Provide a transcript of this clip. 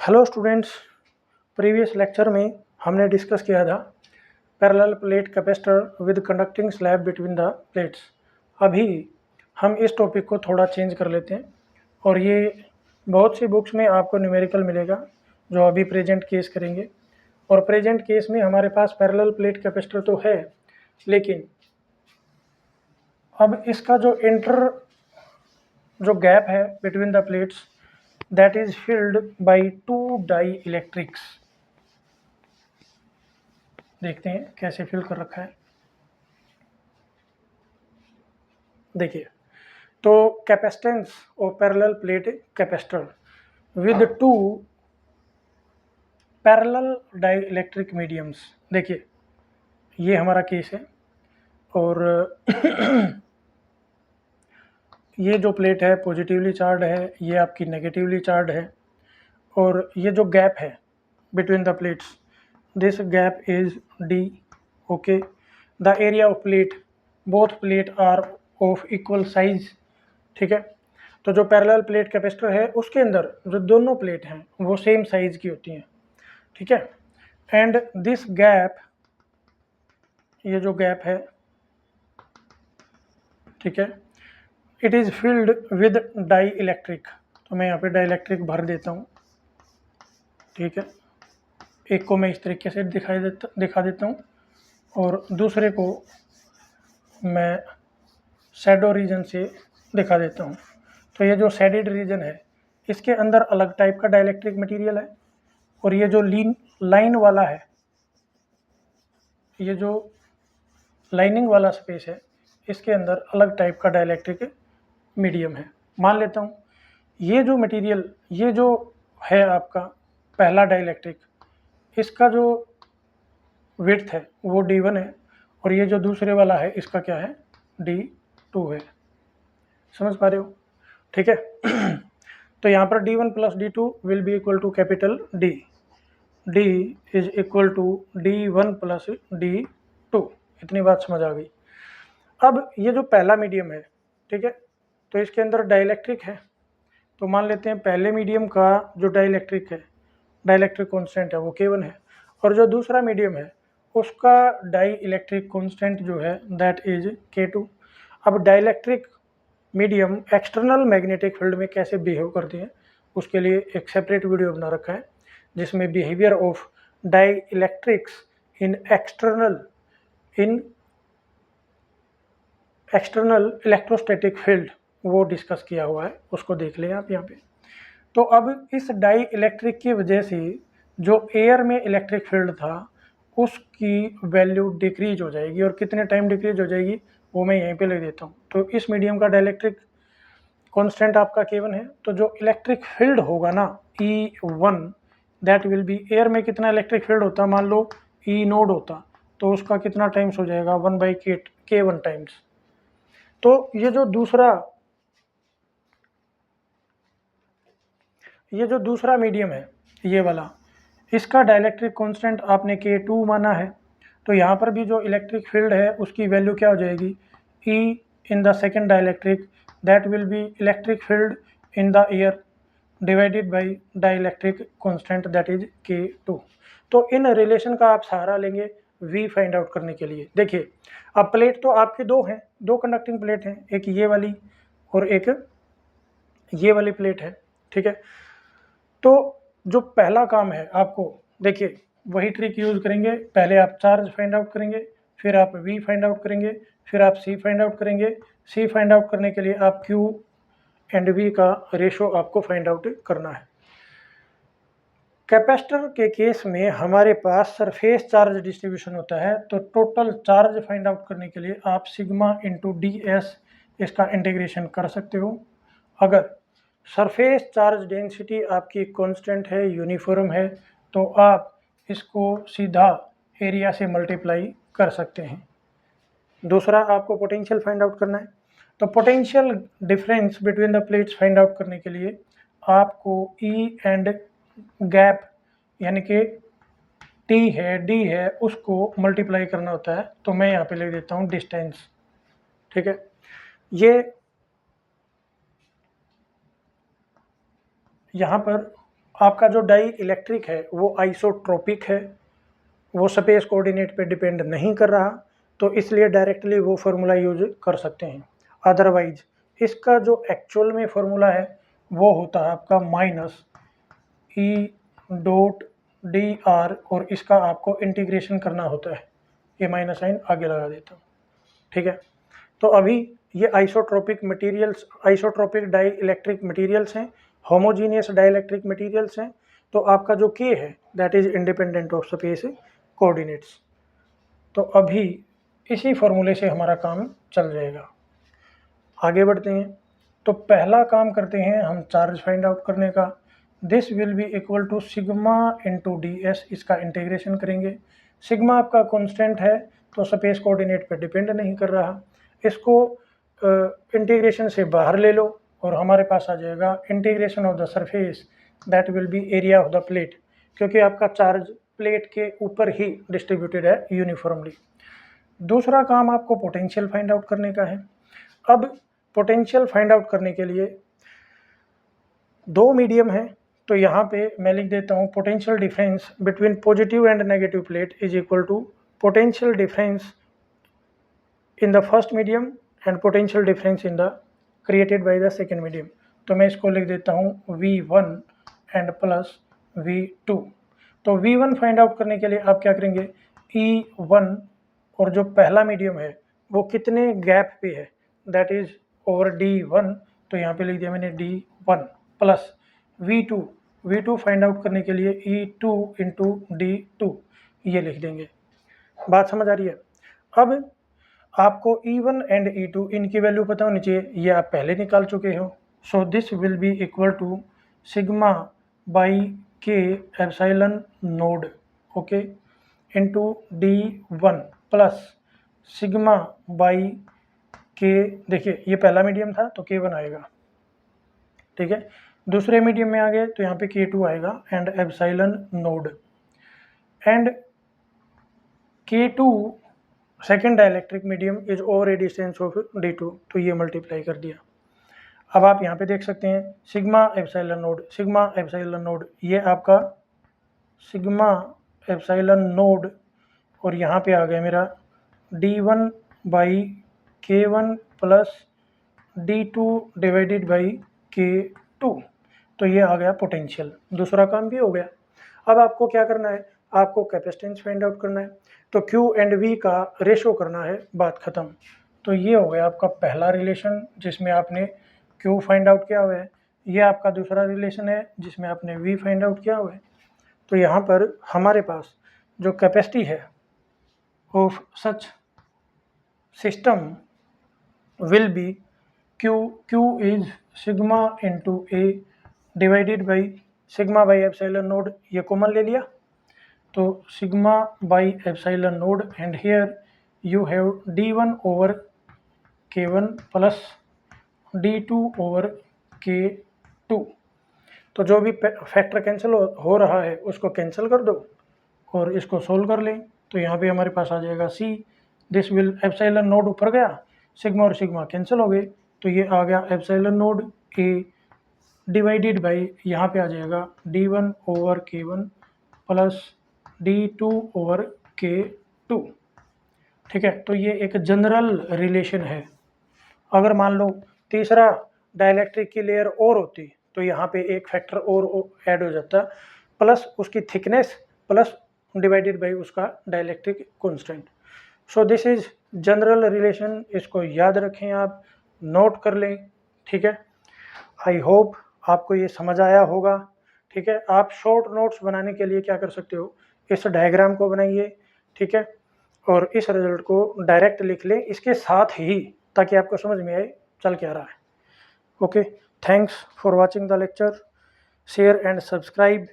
Hello students, previous lecture में हमने discuss किया था parallel plate capacitor with conducting slab between the plates. अभी हम इस टॉपिक को थोड़ा चेंज कर लेते हैं और ये बहुत सी बुक्स में आपको न्यूमेरिकल मिलेगा जो अभी प्रेजेंट केस करेंगे। और प्रेजेंट केस में हमारे पास पैरेलल प्लेट कैपेसिटर तो है, लेकिन अब इसका जो गैप है between the plates that is filled by two dielectrics। देखते हैं कैसे फिल कर रखा है। देखिए, तो capacitance of parallel plate capacitor with two parallel dielectric mediums. देखिए, ये हमारा केस है और ये जो प्लेट है पॉजिटिवली चार्ज है, ये आपकी नेगेटिवली चार्ज है, और ये जो गैप है between the plates, this gap is d। Okay, the area of plate, both plate are of equal size. ठीक है, तो जो पैरेलल प्लेट कैपेसिटर है उसके अंदर जो दोनों प्लेट हैं वो सेम साइज की होती हैं। ठीक है, एंड दिस गैप, ये जो गैप है, ठीक है, it is filled with dielectric. तो मैं यहाँ पे डाई इलेक्ट्रिक भर देता हूँ। ठीक है, एक को मैं इस तरीके से दिखा देता हूँ और दूसरे को मैं शैडो रीजन से दिखा देता हूँ। तो ये जो शेडेड रीजन है इसके अंदर अलग टाइप का डाइइलेक्ट्रिक मटेरियल है, और ये जो लाइन वाला है, ये जो लाइनिंग वाला स्पेस है, इसके अंदर अलग टाइप का डाइइलेक्ट्रिक मीडियम है। मान लेता हूँ ये जो मटेरियल, ये जो है आपका पहला डाइइलेक्ट्रिक, इसका जो विड्थ है वो d1 है, और ये जो दूसरे वाला है इसका क्या है, d2 है। समझ पा रहे हो? ठीक है। तो यहाँ पर d1 plus d2 will be equal to capital D। D is equal to d1 plus d2। इतनी बात समझ आ गई। अब ये जो पहला मीडियम है, ठीक है, तो इसके अंदर डाइइलेक्ट्रिक है, तो मान लेते हैं पहले मीडियम का जो डाइइलेक्ट्रिक है, डाइइलेक्ट्रिक कांस्टेंट है वो K1 है, और जो दूसरा मीडियम है उसका डाइइलेक्ट्रिक कांस्टेंट जो है दैट इज K2। अब dielectric medium external magnetic field में कैसे बिहेव करती हैं उसके लिए एक सेपरेट वीडियो बना रखा है, जिसमें behaviour of dielectrics in external electrostatic field वो डिस्कस किया हुआ है, उसको देख लें आप यहाँ पे। तो अब इस डाई इलेक्ट्रिक की वजह से जो एयर में इलेक्ट्रिक फील्ड था उसकी वैल्यू डिक्रीज हो जाएगी, और कितने टाइम डिक्रीज हो जाएगी वो मैं यहीं पे लिख देता हूँ। तो इस मीडियम का डाइइलेक्ट्रिक कांस्टेंट आपका K1 है, तो जो इलेक्ट्रिक फील्ड होगा ना E1, that will be, air में कितना इलेक्ट्रिक फील्ड होता, मान लो E नोड होता, तो उसका कितना टाइम्स हो जाएगा, 1/K1 टाइम्स। तो ये जो दूसरा मीडियम है, ये वाला, इसका डाइइलेक्ट्रिक कांस्टेंट आपने K2 माना है, तो यहाँ पर भी जो इलेक्ट्रिक फील्ड है उसकी वैल्यू क्या हो जाएगी, E in the second dielectric, that will be electric field in the air divided by dielectric constant that is K2। तो इन रिलेशन का आप सहारा लेंगे V फाइंड आउट करने के लिए। देखिए, अब प्लेट तो आपके दो हैं, दो कंडक्टिंग प्लेट हैं, एक ये वाली और एक ये वाली प्लेट है। ठीक है, तो जो पहला काम है आपको, देखिए वही ट्रिक यूज़ करेंगे। पहले आप चार्ज फाइंड आउट करेंगे, फिर आप V फाइंड आउट करेंगे, फिर आप C फाइंड आउट करेंगे। C फाइंड आउट करने के लिए आप Q एंड V का रेशो आपको फाइंड आउट करना है। कैपेसिटर के केस में हमारे पास सरफेस चार्ज डिस्ट्रीब्यूशन होता है, तो टोटल चार्ज फाइंड आउट करने के लिए आप सिग्मा इंटू ds इसका इंटीग्रेशन कर सकते हो। अगर सरफेस चार्ज डेंसिटी आपकी कांस्टेंट है, यूनिफॉर्म है, तो आप इसको सीधा एरिया से मल्टीप्लाई कर सकते हैं। दूसरा, आपको पोटेंशियल फाइंड आउट करना है, तो potential difference between the plates find out करने के लिए आपको E एंड गैप यानी कि T है, D है, उसको मल्टीप्लाई करना होता है। तो मैं यहाँ पे लिख देता हूँ डिस्टेंस। ठीक है, ये यहाँ पर आपका जो डाई इलेक्ट्रिक है वो आइसोट्रोपिक है, वो स्पेस कोऑर्डिनेट पे डिपेंड नहीं कर रहा, तो इसलिए डायरेक्टली वो फार्मूला यूज कर सकते हैं। अदरवाइज इसका जो एक्चुअल में फार्मूला है वो होता है आपका minus E dot D R, और इसका आपको इंटीग्रेशन करना होता है। ये माइनस साइन आगे लगा देता हूँ, ठीक है। तो अभी ये isotropic materials, isotropic dielectric materials हैं, होमोजीनियस डाई इलेक्ट्रिक मटेरियल्स हैं। तो आपका जो के है that is independent of space coordinates. तो अभी इसी फॉर्मूले से हमारा काम चल जाएगा। आगे बढ़ते हैं। तो पहला काम करते हैं हम चार्ज फाइंड आउट करने का। This will be equal to sigma into d s, इसका इंटीग्रेशन करेंगे। सिग्मा आपका कांस्टेंट है तो स्पेस कोऑर्डिनेट पे डिपेंड नहीं कर रहा, इसको इंटीग्रेशन से बाहर ले लो और हमारे पास आ जाएगा integration of the surface that will be area of the plate, क्योंकि आपका चार्ज प्लेट के ऊपर ही डिस्ट्रीब्यूटेड है यूनिफॉर्मली। दूसरा काम आपको पोटेंशियल फाइंड आउट करने का है। अब पोटेंशियल फाइंड आउट करने के लिए दो मीडियम है, तो यहाँ पे मैं लिख देता हूँ potential difference between positive and negative plate is equal to potential difference in the first medium and potential difference in the created by the second medium. तो मैं इसको लिख देता हूँ V1 एंड प्लस V2। तो V1 फाइंड आउट करने के लिए आप क्या करेंगे, E1 और जो पहला मीडियम है वो कितने गैप पे है दैट इज ओवर D1, तो यहाँ पे लिख दिया मैंने D1 plus V2 find out करने के लिए E2 इंटू D2 ये लिख देंगे। बात समझ आ रही है। अब आपको E1 एंड E2 इनकी वैल्यू पता होनी चाहिए, ये आप पहले निकाल चुके हो। So this will be equal to sigma by K epsilon naught okay into D1 plus sigma by K, देखिए ये पहला मीडियम था तो K1 आएगा, ठीक है। दूसरे मीडियम में आ गए तो यहाँ पे K2 आएगा and epsilon node and K2 second dielectric medium is over A distance of D2, तो ये मल्टीप्लाई कर दिया। अब आप यहाँ पे देख सकते हैं सिग्मा एप्सिलॉन नोड ये आपका सिग्मा एप्सिलॉन नोड, और यहाँ पे आ गया मेरा D1 by K1 plus D2 divided by K2, तो ये आ गया पोटेंशियल। दूसरा काम भी हो गया। अब आपको क्या करना है, आपको कैपेसिटेंस फाइंड आउट करना है, तो Q एंड V का रेशो करना है, बात ख़त्म। तो ये हो गया आपका पहला रिलेशन जिसमें आपने Q फाइंड आउट किया हुआ है, ये आपका दूसरा रिलेशन है जिसमें आपने V फाइंड आउट किया हुआ है। तो यहाँ पर हमारे पास जो कैपेसिटी है of such system will be Q is sigma into A divided by sigma by epsilon node, ये कॉमन ले लिया तो sigma by epsilon node and here you have D1 over K1 plus D2 over K2। तो जो भी factor cancel हो रहा है उसको कैंसिल कर दो और इसको सोल्व कर लें। तो यहाँ पे हमारे पास आ जाएगा C, this will epsilon node ऊपर गया, सिग्मा और सिग्मा कैंसिल हो गए, तो ये आ गया epsilon node A divided by यहाँ पे आ जाएगा D1 over K1 plus D2 over K2, ठीक है। तो ये एक जनरल रिलेशन है। अगर मान लो तीसरा डाइलेक्ट्रिक की लेयर और होती तो यहाँ पे एक फैक्टर और ऐड हो जाता, प्लस उसकी थिकनेस प्लस डिवाइडेड बाई उसका dielectric constant. So this is general relation, इसको याद रखें, आप नोट कर लें, ठीक है। आई होप आपको ये समझ आया होगा, ठीक है। आप शॉर्ट नोट्स बनाने के लिए क्या कर सकते हो, इस डायग्राम को बनाइए, ठीक है, और इस रिजल्ट को डायरेक्ट लिख लें इसके साथ ही, ताकि आपको समझ में आए चल क्या रहा है। Okay, thanks for watching the lecture, share and subscribe.